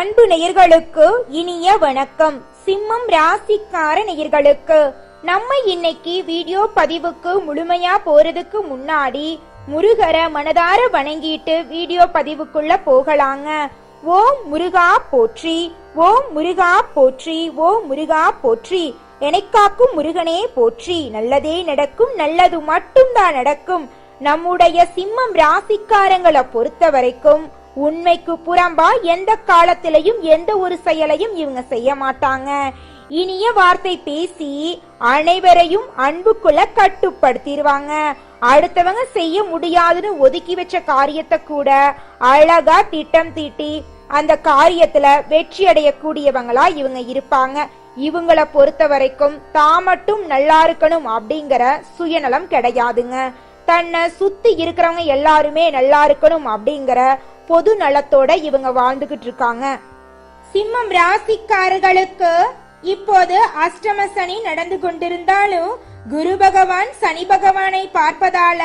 அன்பு நேயர்களுக்கு இனிய வணக்கம். சிம்மம் ராசிக்கார நேயர்களுக்கு நம்ம இன்னைக்கு வீடியோ பதிவுக்கு முழுமையா போறதுக்கு முன்னாடி முருகரை மனதார வணங்கிட்டு வீடியோ பதிவுக்குள்ள போகலாங்க. ஓம் முருகா போற்றி, ஓம் முருகா போற்றி, ஓம் முருகா போற்றி. எனக்காக்கும் முருகனே போற்றி. நல்லதே நடக்கும், நல்லது மட்டும்தான் நடக்கும். நம்முடைய சிம்மம் ராசிக்காரங்களை பொறுத்த வரைக்கும் உண்மைக்கு புறம்பா எந்த காலத்திலையும் எந்த ஒரு செயலையும் இவங்க செய்ய மாட்டாங்க. இனிய வார்த்தை பேசி அனைவரையும் அன்புக்குள்ள கட்டுப்படுத்திடுவாங்க. அடுத்தவங்க செய்ய முடியாதுன்னு ஒதுக்கி வச்ச காரியத்தை கூட அழகா திட்டம் தீட்டி அந்த காரியத்துல வெற்றி அடையக்கூடியவங்களா இவங்க இருப்பாங்க. இவங்களை பொறுத்த வரைக்கும் தான் மட்டும் நல்லா இருக்கணும் அப்படிங்கிற சுயநலம் கிடையாதுங்க. தன்னை சுத்தி இருக்கிறவங்க எல்லாருமே நல்லா இருக்கணும் அப்படிங்கிற பொது நலத்தோட இவங்க வாழ்ந்துகிட்டு இருக்காங்க. சிம்மம் ராசிக்காரர்களுக்கு இப்போது அஷ்டம சனி நடந்து கொண்டிருந்தாலும் குரு பகவான் சனி பகவானை பார்ப்பதால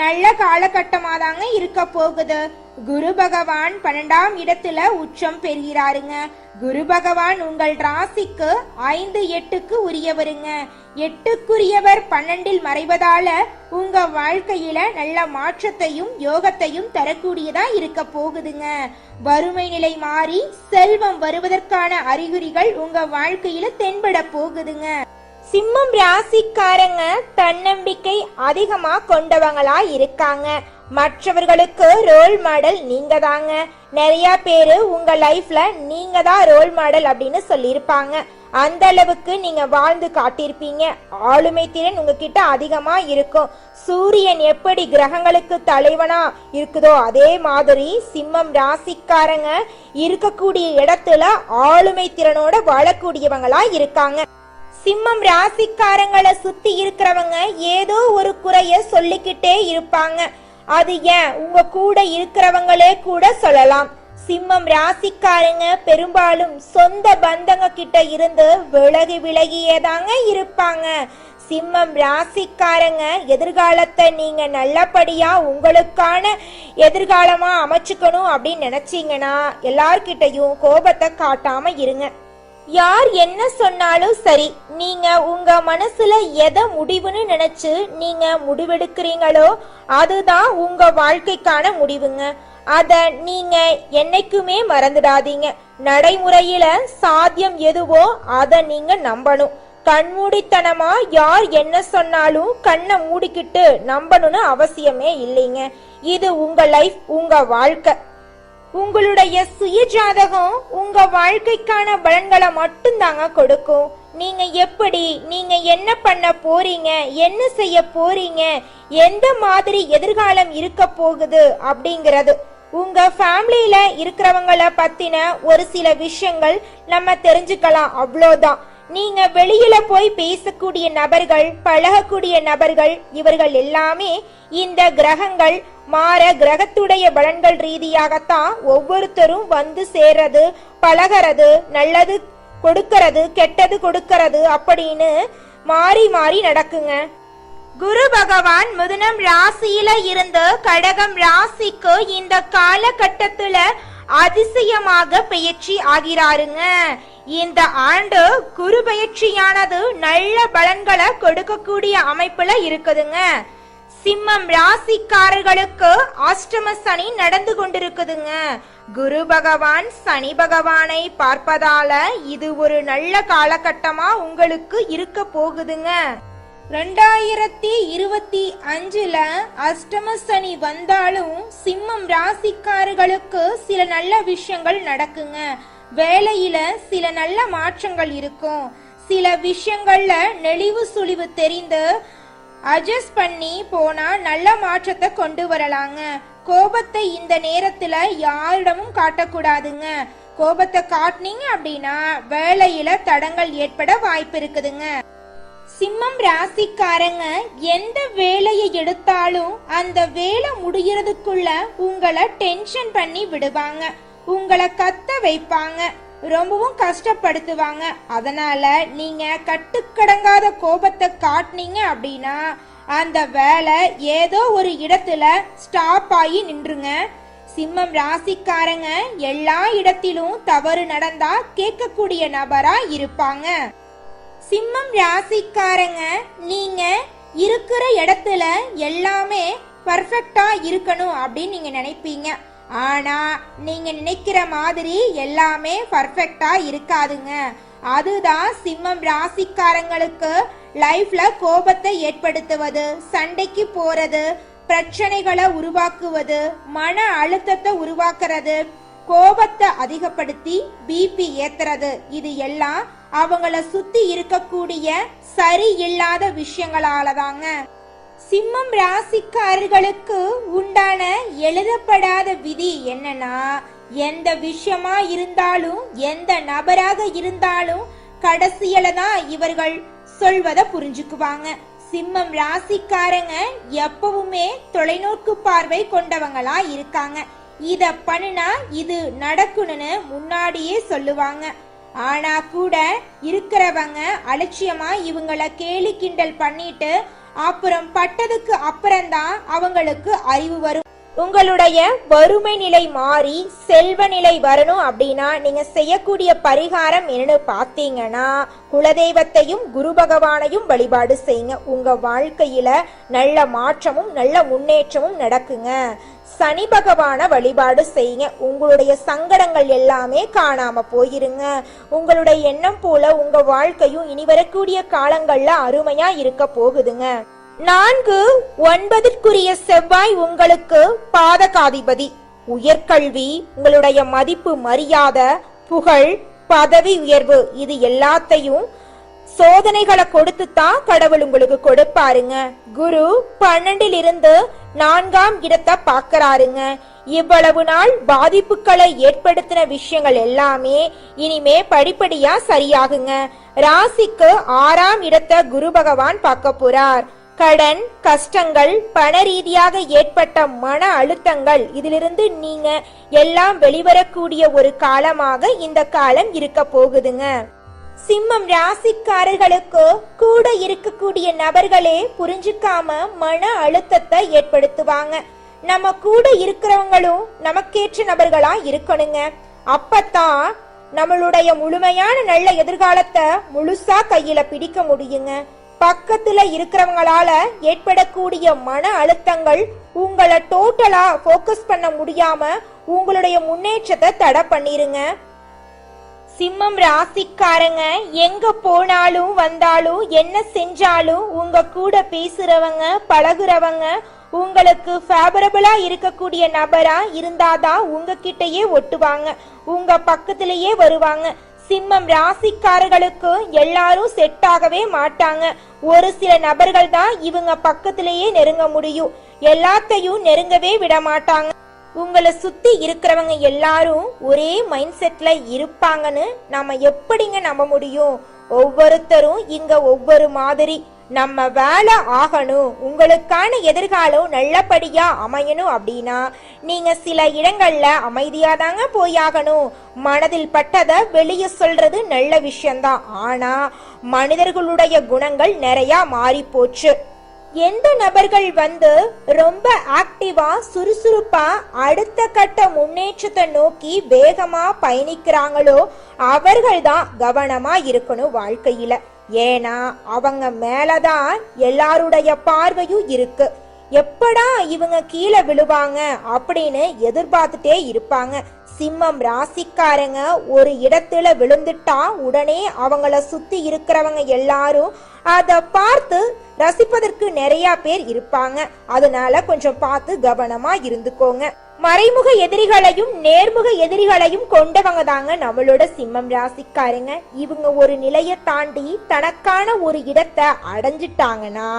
நல்ல காலகட்டமா தாங்க இருக்க போகுது. குரு பகவான் 12ஆம் இடத்துல உச்சம் பெறுகிறாருங்க. குரு பகவான் உங்கள் ராசிக்கு 5-8க்கு உரியவருங்க. 8க்குரியவர் 12இல் மறைவதால உங்க வாழ்க்கையில நல்ல மாற்றத்தையும் யோகத்தையும் தரக்கூடியதா இருக்க போகுதுங்க. வறுமை நிலை மாறி செல்வம் வருவதற்கான அறிகுறிகள் உங்க வாழ்க்கையில தென்பட போகுதுங்க. சிம்மம் ராசிக்காரங்க தன்னம்பிக்கை அதிகமா கொண்டவங்களா இருக்காங்க. மற்றவர்களுக்கு ரோல் மாடல் நீங்க தாங்க. நிறைய பேரு உங்க லைஃப்ல நீங்க தான் ரோல் மாடல் அப்படின்னு சொல்லியிருப்பாங்க. அந்த அளவுக்கு நீங்க வாழ்ந்து காட்டியிருப்பீங்க. ஆளுமை திறன் உங்ககிட்ட அதிகமா இருக்கும். சூரியன் எப்படி கிரகங்களுக்கு தலைவனா இருக்குதோ அதே மாதிரி சிம்மம் ராசிக்காரங்க இருக்கக்கூடிய இடத்துல ஆளுமை திறனோட வாழக்கூடியவங்களா இருக்காங்க. சிம்மம் ராசிக்காரங்களை சுத்தி இருக்கிறவங்க ஏதோ ஒரு குறைய சொல்லிக்கிட்டே இருப்பாங்க. அது ஏன் உங்க கூட இருக்கிறவங்களே கூட சொல்லலாம். சிம்மம் ராசிக்காரங்க பெரும்பாலும் சொந்த பந்தங்க கிட்ட இருந்து விலகி விலகியேதாங்க இருப்பாங்க. சிம்மம் ராசிக்காரங்க எதிர்காலத்தை நீங்க நல்லபடியா உங்களுக்கான எதிர்காலமா அமைச்சுக்கணும் அப்படின்னு நினைச்சீங்கன்னா எல்லார்கிட்டையும் கோபத்தை காட்டாம இருங்க. யார் என்ன சொன்னாலும் சரி, நீங்க உங்க மனசுல எதை முடிவுன்னு நினைச்சு நீங்க முடிவெடுக்கிறீங்களோ அதுதான் உங்க வாழ்க்கைக்கான முடிவுங்க. அத நீங்க என்னைக்குமே மறந்துடாதீங்க. நடைமுறையில சாத்தியம் எதுவோ அதை நீங்க நம்பணும். கண்மூடித்தனமா யார் என்ன சொன்னாலும் கண்ணை மூடிக்கிட்டு நம்பணும்னு அவசியமே இல்லைங்க. இது உங்க லைஃப், உங்க வாழ்க்கை. உங்களுடைய சுய ஜாதகம் உங்க வாழ்க்கைக்கான பலன்களை மட்டும்தாங்க கொடுக்கும். நீங்க எப்படி, நீங்க என்ன பண்ண போறீங்க, என்ன செய்ய போறீங்க, எந்த மாதிரி எதிர்காலம் இருக்க போகுது அப்படிங்கிறது உங்க ஃபேமிலியில இருக்கிறவங்கள பத்தின ஒரு சில விஷயங்கள் நம்ம தெரிஞ்சுக்கலாம், அவ்வளோதான். நீங்க வெளியில போய் பேசக்கூடிய நபர்கள், பழகக்கூடிய நபர்கள், இவர்கள் எல்லாமே இந்த கிரகங்கள் மாற கிரகத்துடைய பலன்கள் ரீதியாகத்தான் ஒவ்வொருத்தரும் வந்து சேர்றது, பழகிறது, நல்லது கொடுக்கறது, கெட்டது கொடுக்கறது அப்படின்னு மாறி மாறி நடக்குங்க. குரு பகவான் மிதுனம் ராசியில இருந்து கடகம் ராசிக்கு இந்த காலகட்டத்துல அதிசயமாக பெயர்ச்சி ஆகிறாருங்க. இந்த ஆண்டு குரு பெயர்ச்சியானது நல்ல பலன்களை கொடுக்கக்கூடிய அமைப்புல இருக்குதுங்க. சிம்மம் ராசிக்காரர்களுக்கு அஷ்டம சனி நடந்து கொண்டிருக்குதுங்க. குரு பகவான் சனி பகவானை பார்ப்பதால இது ஒரு நல்ல காலகட்டமா உங்களுக்கு இருக்க போகுதுங்க. 2025ல அஷ்டம சனி வந்தாலும் சிம்மம் ராசிக்காரர்களுக்கு சில நல்ல விஷயங்கள் நடக்குங்க. வேலையில சில நல்ல மாற்றங்கள் இருக்கும். சில விஷயங்கள்ல நெளிவு சுழிவு தெரிந்து அட்ஜஸ்ட் பண்ணி போனா நல்ல மாற்றத்தை கொண்டு வரலாங்க. கோபத்தை இந்த நேரத்துல யாரிடமும் காட்டக்கூடாதுங்க. கோபத்தை காட்டினீங்க அப்படின்னா வேலையில தடங்கள் ஏற்பட வாய்ப்பு இருக்குதுங்க. சிம்மம் ராசிக்காரங்க எந்த வேலையை எடுத்தாலும் அந்த வேலை முடியறதுக்குள்ள உங்களை டென்ஷன் பண்ணி விடுவாங்க. உங்களை கத்த வைப்பாங்க, ரொம்பவும் கஷ்டப்படுத்துவாங்க. அதனால நீங்க கட்டுக்கடங்காத கோபத்தை காட்டினீங்க அப்படின்னா அந்த வேலை ஏதோ ஒரு இடத்துல ஸ்டாப் ஆகி நின்றுங்க. சிம்மம் ராசிக்காரங்க எல்லா இடத்திலும் தவறு நடந்தா கேட்கக்கூடிய நபரா இருப்பாங்க. சிம்மம் ராசிக்காரங்க நீங்க இருக்கிற இடத்துல எல்லாமே பர்ஃபெக்டா இருக்கணும் அப்படின்னு நீங்க நினைப்பீங்க. ஆனா நீங்க நினைக்கிற மாதிரி எல்லாமே பர்ஃபெக்டா இருக்காதுங்க. அதுதான் சிம்மம் ராசிக்காரங்களுக்கு லைஃப்ல கோபத்தை ஏற்படுத்துவது, சண்டைக்கு போறது, பிரச்சனைகளை உருவாக்குவது, மன அழுத்தத்தை உருவாக்குறது, கோபத்தை அதிகப்படுத்தி பிபி ஏத்துறது, இது எல்லாம் அவங்கள சுத்தி இருக்கக்கூடிய சரியில்லாத விஷயங்களாலதாங்க. சிம்மம் ராசிக்காரர்களுக்கு உண்டான எழுதப்படாத விதி என்னன்னா, எந்த விஷயமா இருந்தாலும் எந்த நபராக இருந்தாலும் கடைசியில தான் இவர்கள் சொல்வதை புரிஞ்சுக்குவாங்க. சிம்மம் ராசிக்காரங்க எப்பவுமே தொலைநோக்கு பார்வை கொண்டவங்களா இருக்காங்க. இத பண்ணுனா இது நடக்கணும்னு முன்னாடியே சொல்லுவாங்க. ஆனா கூட இருக்கிறவங்க அலட்சியமா இவங்கள கேலி கிண்டல் பண்ணிட்டு அப்புறம் பட்டதுக்கு அப்புறம்தான் அவங்களுக்கு அறிவு வரும். உங்களுடைய வறுமை நிலை மாறி செல்வ நிலை வரணும் அப்படின்னா நீங்க செய்யக்கூடிய பரிகாரம் என்னன்னு பாத்தீங்கன்னா, குலதெய்வத்தையும் குரு பகவானையும் வழிபாடு செய்யுங்க. உங்க வாழ்க்கையில நல்ல மாற்றமும் நல்ல முன்னேற்றமும் நடக்குங்க. சனி பகவான வழிபாடு செய்யுங்க. உங்களுடைய சங்கடங்கள் எல்லாமே காணாம போயிருங்க. உங்களுடைய எண்ணம் போல உங்க வாழ்க்கையும் இனி வரக்கூடிய காலங்கள்ல அருமையா இருக்க போகுதுங்க. 4-9 செவ்வாய் உங்களுக்கு பாதகாதிபதி. உயர்கல்வி, உங்களுடைய மதிப்பு மரியாதை, புகழ், பதவி உயர்வு, இது எல்லாத்தையும் சோதனைகளை கொடுத்து தான் கடவுள் உங்களுக்கு கொடுப்பாருங்க. குரு 12 4ஆம் இடத்தை பாக்குறாருங்க. இவ்வளவு நாள் பாதிப்புகளை ஏற்படுத்தின விஷயங்கள் எல்லாமே இனிமே படிப்படியா சரியாகுங்க. ராசிக்கு 6ஆம் இடத்தை குரு பகவான் பார்க்க போறார். கடன், கஷ்டங்கள், பண ரீதியாக ஏற்பட்ட மன அழுத்தங்கள், இதிலிருந்து நீங்க எல்லாம் வெளிவரக்கூடிய ஒரு காலமாக இந்த காலம் இருக்க போகுதுங்க. சிம்மம் ராசிக்காரர்களுக்கு கூட இருக்கக்கூடிய நபர்களே புரிஞ்சுக்காம மன அழுத்தத்தை ஏற்படுத்துவாங்க. நம்ம கூட இருக்கிறவங்களும் நமக்கேற்ற நபர்களா இருக்கணுங்க. அப்பத்தான் நம்மளுடைய முழுமையான நல்ல எதிர்காலத்தை முழுசா கையில பிடிக்க முடியுங்க. பக்கத்துல இருக்கிறவங்களால ஏற்படக்கூடிய மன அழுத்தங்கள் உங்களை டோட்டலா போக்கஸ் பண்ண முடியாம உங்களுடைய முன்னேற்றத்தை தடை பண்ணிருங்க. சிம்மம் ராசிக்காரங்க எங்க போனாலும் வந்தாலும் என்ன செஞ்சாலும் உங்க கூட பேசுறவங்க பழகுறவங்க உங்களுக்கு ஃபேவரபிளா இருக்கக்கூடிய நபரா இருந்தாதான் உங்ககிட்டயே ஒட்டுவாங்க, உங்க பக்கத்திலேயே வருவாங்க. சிம்மம் ராசிக்காரர்களுக்கு எல்லாரும் செட் ஆகவே மாட்டாங்க. ஒரு சில நபர்கள் தான் இவங்க பக்கத்திலேயே நெருங்க முடியும், எல்லாத்தையும் நெருங்கவே விட மாட்டாங்க. உங்களை சுத்தி இருக்கிறவங்க எல்லாரும் ஒரே மைண்ட் செட்ல இருப்பாங்கன்னு நாம எப்படிங்க நம்ப முடியும்? ஒவ்வொருத்தரும் இங்க ஒவ்வொரு மாதிரி. நம்ம வேலை ஆகணும், உங்களுக்கான எதிர்காலம் நல்லபடியா அமையணும் அப்படின்னா நீங்க சில இடங்கள்ல அமைதியா தாங்க போயாகணும். மனதில் பட்டதை வெளியே சொல்றது நல்ல விஷயம்தான். ஆனா மனிதர்களுடைய குணங்கள் நிறைய மாறி போச்சு. எந்த நபர்கள் ரொம்ப ஆக்டிவா சுறுசுறுப்பா அடுத்த கட்ட முன்னேற்றத்தை நோக்கி வேகமா பயணிக்கிறாங்களோ அவர்கள் தான் கவனமா இருக்கணும் வாழ்க்கையில. ஏன்னா அவங்க மேலதான் எல்லாருடைய பார்வையும் இருக்கு. எப்படா இவங்க கீழே விழுவாங்க அப்படின்னு எதிர்பார்த்துட்டே இருப்பாங்க. சிம்மம் ராசிக்காரங்க ஒரு இடத்துல விழுந்துட்டா உடனே அவங்கள சுத்தி இருக்கிறவங்க எல்லாரும் அத பார்த்து ரசிப்பதற்கு நிறைய பேர் இருப்பாங்க. அதனால கொஞ்சம் பார்த்து கவனமா இருந்துக்கோங்க. மறைமுக எதிரிகளையும் நேர்முக எதிரிகளையும் கொண்டவங்க தாங்க நம்மளோட சிம்மம் ராசிக்காரங்க. இவங்க ஒரு நிலையை தாண்டி தனக்கான ஒரு இடத்தை அடைஞ்சிட்டாங்கன்னா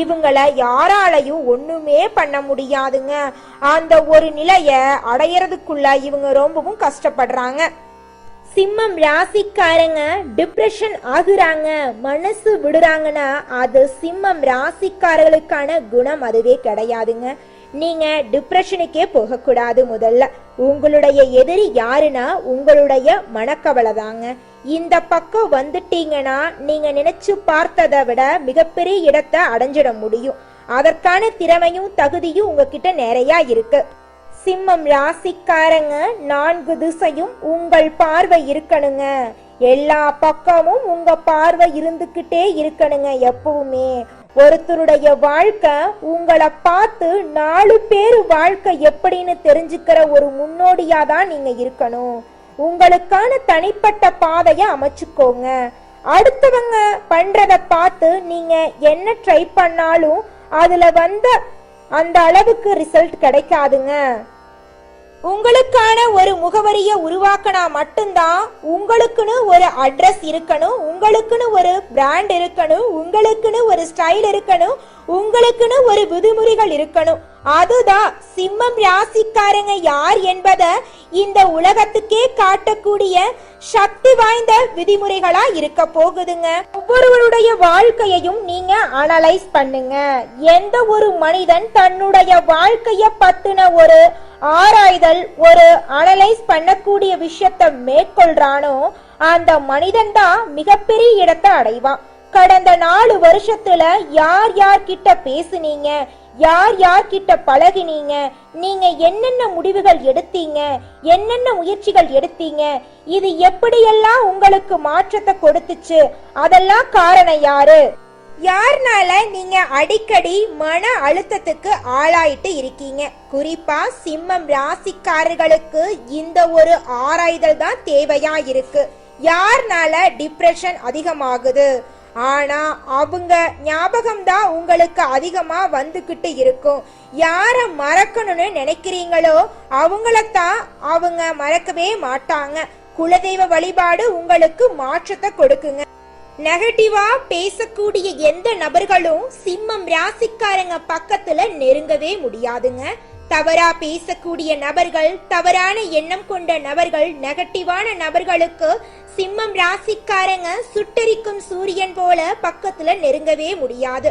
இவங்களை யாராலையும் ஒண்ணுமே பண்ண முடியாதுங்க. அந்த ஒரு நிலைய அடையறதுக்குள்ள இவங்க ரொம்பவும் கஷ்டப்படுறாங்க. சிம்மம் ராசிக்காரங்க டிப்ரெஷன் ஆகுறாங்க, மனசு விடுறாங்கன்னா அது சிம்மம் ராசிக்காரர்களுக்கான குணம் அதுவே கிடையாதுங்க. நீங்க டிப்ரெஷனுக்கே போகக்கூடாது. முதல்ல உங்களுடைய எதிரி யாருன்னா உங்களுடைய மனக்கவலை தாங்க. இந்த பக்கம் வந்துட்டீங்கன்னா நீங்க நினைச்சு பார்த்ததை விட மிகப்பெரிய இடத்தை அடைஞ்சிட முடியும். அதற்கான திறமையும் தகுதியும் உங்ககிட்ட நிறைய இருக்கு. சிம்மம் ராசிக்காரங்க 4 திசையும் உங்கள் பார்வை இருக்கணுங்க. எல்லா பக்கமும் உங்க பார்வை இருந்துகிட்டே இருக்கணுங்க. எப்பவுமே ஒருத்தருடைய வாழ்க்கை உங்களை பார்த்து 4 பேர் வாழ்க்கை எப்படின்னு தெரிஞ்சுக்கிற ஒரு முன்னோடியா தான் நீங்க இருக்கணும். உங்களுக்கான தனிப்பட்ட பாதைய அமைச்சுக்கோங்க. அடுத்தவங்க பண்றத பார்த்து நீங்க என்ன ட்ரை பண்ணாலும் அதுல அந்த அளவுக்கு ரிசல்ட் கிடைக்காதுங்க. உங்களுக்கான ஒரு முகவரியை உருவாக்கினா மட்டும்தான் உங்களுக்குன்னு ஒரு அட்ரஸ் இருக்கணும், உங்களுக்குன்னு ஒரு பிராண்ட் இருக்கணும், உங்களுக்குன்னு ஒரு ஸ்டைல் இருக்கணும், உங்களுக்குன்னு ஒரு விதிமுறைகள் இருக்கணும். அதுதான் சிம்மம் ராசிக்காரங்க யார் என்பதை இந்த உலகத்துக்கே காட்டக்கூடிய சக்தி வாய்ந்த விதிமுறைகளா இருக்க போகுதுங்க. ஒவ்வொருவருடைய வாழ்க்கையையும் நீங்க அனலைஸ் பண்ணுங்க. எந்த ஒரு மனிதன் தன்னுடைய வாழ்க்கைய பத்தின ஒரு ஆராய்தல், ஒரு அனலைஸ் பண்ணக்கூடிய விஷயத்தை மேற்கொள்றானோ அந்த மனிதன் தான் மிகப்பெரிய இடத்தை அடைவான். கடந்த 4 வருஷத்துல யார் யார்கிட்ட பேசுனீங்க, யார் யார்கிட்ட பழகினீங்க, நீங்க என்னென்ன முடிவுகள் எடுத்தீங்க, என்னென்ன முயற்சிகள் எடுத்தீங்க, இது எப்படியெல்லாம் உங்களுக்கு மாற்றத்தை கொடுத்துச்சு, அதெல்லாம் காரணம் யாரு, யாருனால நீங்க அடிக்கடி மன அழுத்தத்துக்கு ஆளாயிட்டு இருக்கீங்க. குறிப்பா சிம்மம் ராசிக்காரர்களுக்கு இந்த ஒரு ஆராய்தல் தான் தேவையா இருக்கு. யாருனால டிப்ரெஷன் அதிகமாகுது, ஆனா அவங்க ஞாபகம் தான் உங்களுக்கு அதிகமா வந்துகிட்டு இருக்கும். யார மறக்கணும்னு நினைக்கிறீங்களோ அவங்களத்தான் அவங்க மறக்கவே மாட்டாங்க. குலதெய்வ வழிபாடு உங்களுக்கு மாற்றத்தை கொடுக்குங்க. நெகட்டிவா பேசக்கூடிய எந்த நபர்களும் சிம்மம் ராசிக்காரங்க பக்கத்துல நெருங்கவே முடியாதுங்க. தவறா பேசக்கூடிய நபர்கள், தவறான எண்ணம் கொண்ட நபர்கள், நெகட்டிவான நபர்களுக்கு சிம்மம் ராசிக்காரங்க சுட்டரிக்கும் சூரியன் போல பக்கத்துல நெருங்கவே முடியாது.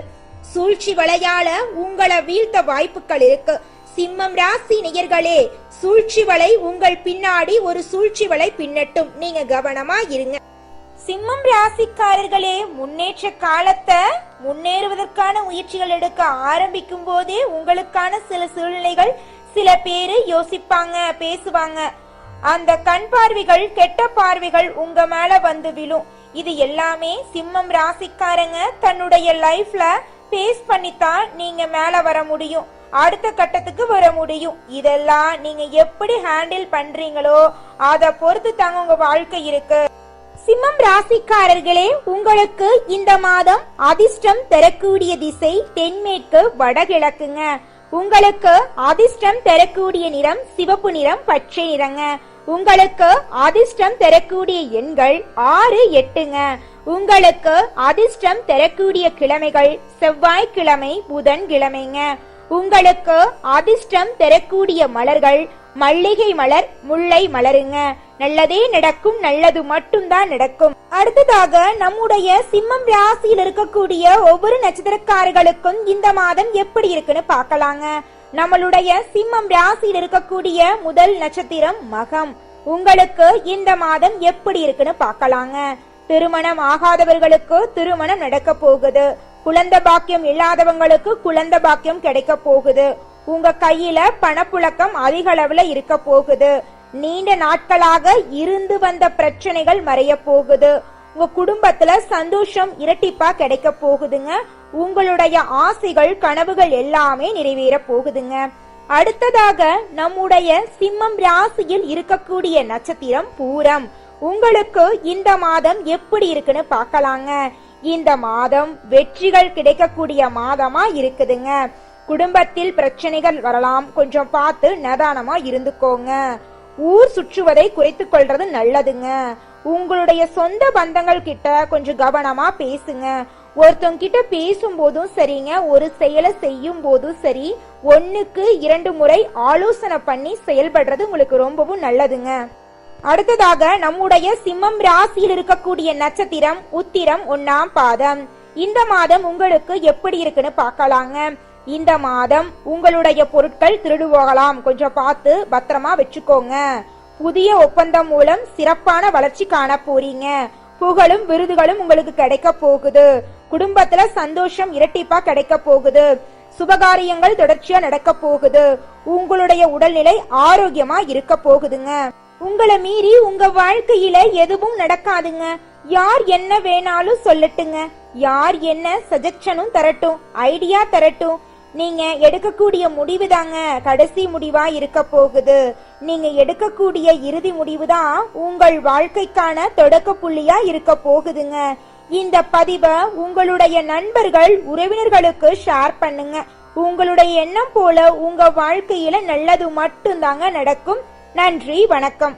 சூழ்ச்சி வலையால உங்களை வீழ்த்த வாய்ப்புகள் இருக்கு. சிம்மம் ராசி நேயர்களே, சூழ்ச்சி வலை உங்கள் பின்னாடி ஒரு சூழ்ச்சி வலை பின்னட்டும், நீங்க கவனமா இருங்க. சிம்மம் ராசிக்காரர்களே, முன்னேற்ற காலத்தை முன்னேறுவதற்கான முயற்சிகள் எடுக்க ஆரம்பிக்கும் போதே உங்களுக்கான சில சூழ்நிலைகள் சில பேரு யோசிப்பாங்க, பேசுவாங்க. அந்த கண் பார்வைகள், கெட்ட பார்வைகள் உங்க மேல வந்து விழும். இது எல்லாமே சிம்மம் ராசிக்காரங்க தன்னுடைய லைஃப்ல பேஸ் பண்ணித்தான் நீங்க மேல வர முடியும், அடுத்த கட்டத்துக்கு வர முடியும். இதெல்லாம் நீங்க எப்படி ஹேண்டில் பண்றீங்களோ அதை பொறுத்து தாங்க உங்க வாழ்க்கை இருக்கு. சிம்மம் ராசிக்காரர்களே, உங்களுக்கு இந்த மாதம் அதிர்ஷ்டம் தரக்கூடிய திசை தென்மேற்கு வடகிழக்குங்க. உங்களுக்கு அதிர்ஷ்டம் தரக்கூடிய நிறம் சிவப்பு நிறம், பச்சை நிறங்க. உங்களுக்கு அதிர்ஷ்டம் தரக்கூடிய எண்கள் 6, 8ங்க. உங்களுக்கு அதிர்ஷ்டம் தரக்கூடிய கிழமைகள் செவ்வாய்க்கிழமை, புதன்கிழமைங்க. உங்களுக்கு அதிர்ஷ்டம் தரக்கூடிய மலர்கள் மல்லிகை மலர், முல்லை மலருங்க. நல்லதே நடக்கும், நல்லது மட்டும்தான் நடக்கும். அடுத்ததாக நம்முடைய சிம்மம் ராசியில் இருக்கக்கூடிய ஒவ்வொரு நட்சத்திரக்காரர்களுக்கும் இந்த மாதம் எப்படி இருக்குன்னு பார்க்கலாங்க. நம்மளுடைய சிம்மம் ராசியில் இருக்கக்கூடிய முதல் நட்சத்திரம் மகம். உங்களுக்கு இந்த மாதம் எப்படி இருக்குன்னு பார்க்கலாங்க. திருமணம் ஆகாதவர்களுக்கு திருமணம் நடக்க போகுது. குழந்தை பாக்கியம் இல்லாதவங்களுக்கு குழந்தை பாக்கியம் கிடைக்க போகுது. உங்க கையில பணப்புழக்கம் அதிக அளவுல இருக்க போகுது. நீண்ட நாட்களாக இருந்து வந்த பிரச்சனைகள் மறைய போகுது. உங்க குடும்பத்துல சந்தோஷம் இரட்டிப்பா கிடைக்க போகுதுங்க. உங்களுடைய ஆசைகள், கனவுகள் எல்லாமே நிறைவேற போகுதுங்க. அடுத்ததாக நம்முடைய சிம்மம் ராசியில் இருக்கக்கூடிய நட்சத்திரம் பூரம். உங்களுக்கு இந்த மாதம் எப்படி இருக்குன்னு பார்க்கலாங்க. இந்த மாதம் வெற்றிகள் கிடைக்கக்கூடிய மாதமா இருக்குதுங்க. குடும்பத்தில் பிரச்சனைகள் வரலாம், கொஞ்சம் பார்த்து நிதானமா இருந்துக்கோங்க. ஊர் சுற்றுவதை குறைத்துக் கொள்றது நல்லதுங்க. உங்களுடைய சொந்த பந்தங்கள் கிட்ட கொஞ்சம் கவனமா பேசுங்க. ஒருத்தவங்க கிட்ட பேசும்போதும் சரிங்க, ஒரு செயலை செய்யும் போதும் சரி, 1க்கு 2 முறை ஆலோசனை பண்ணி செயல்படுறது உங்களுக்கு ரொம்பவும் நல்லதுங்க. அடுத்ததாக நம்முடைய சிம்மம் ராசியில் இருக்கக்கூடிய நட்சத்திரம் உத்திரம், 1ஆம் பாதம். இந்த மாதம் உங்களுக்கு எப்படி இருக்குன்னு பார்க்கலாங்க. இந்த மாதம் உங்களுடைய பொருட்கள் திருடு போகலாம், கொஞ்சம் பார்த்து பத்திரமா வச்சுக்கோங்க. புதிய ஒப்பந்தம் மூலம் சிறப்பான வளர்ச்சி காண போறீங்க. புகழும் விருதுகளும் உங்களுக்கு கிடைக்க போகுது. குடும்பத்துல சந்தோஷம் இரட்டிப்பா கிடைக்க போகுது. சுபகாரியங்கள் தொடர்ச்சியா நடக்க போகுது. உங்களுடைய உடல்நிலை ஆரோக்கியமா இருக்க போகுதுங்க. உங்களை மீறி உங்க வாழ்க்கையில எதுவும் நடக்காதுங்க. யார் என்ன வேணாலும் சொல்லட்டுங்க, யார் என்ன சஜஷனும் தரட்டும், ஐடியா தரட்டும், நீங்க எடுக்கக்கூடிய முடிவு தாங்க கடைசி முடிவா இருக்க போகுது. நீங்க எடுக்கக்கூடிய இறுதி முடிவுதான் உங்கள் வாழ்க்கைக்கான தொடக்க புள்ளியா இருக்க போகுதுங்க. இந்த பதிவை உங்களுடைய நண்பர்கள் உறவினர்களுக்கு ஷேர் பண்ணுங்க. உங்களுடைய எண்ணம் போல உங்க வாழ்க்கையில நல்லது மட்டும்தாங்க நடக்கும். நன்றி, வணக்கம்.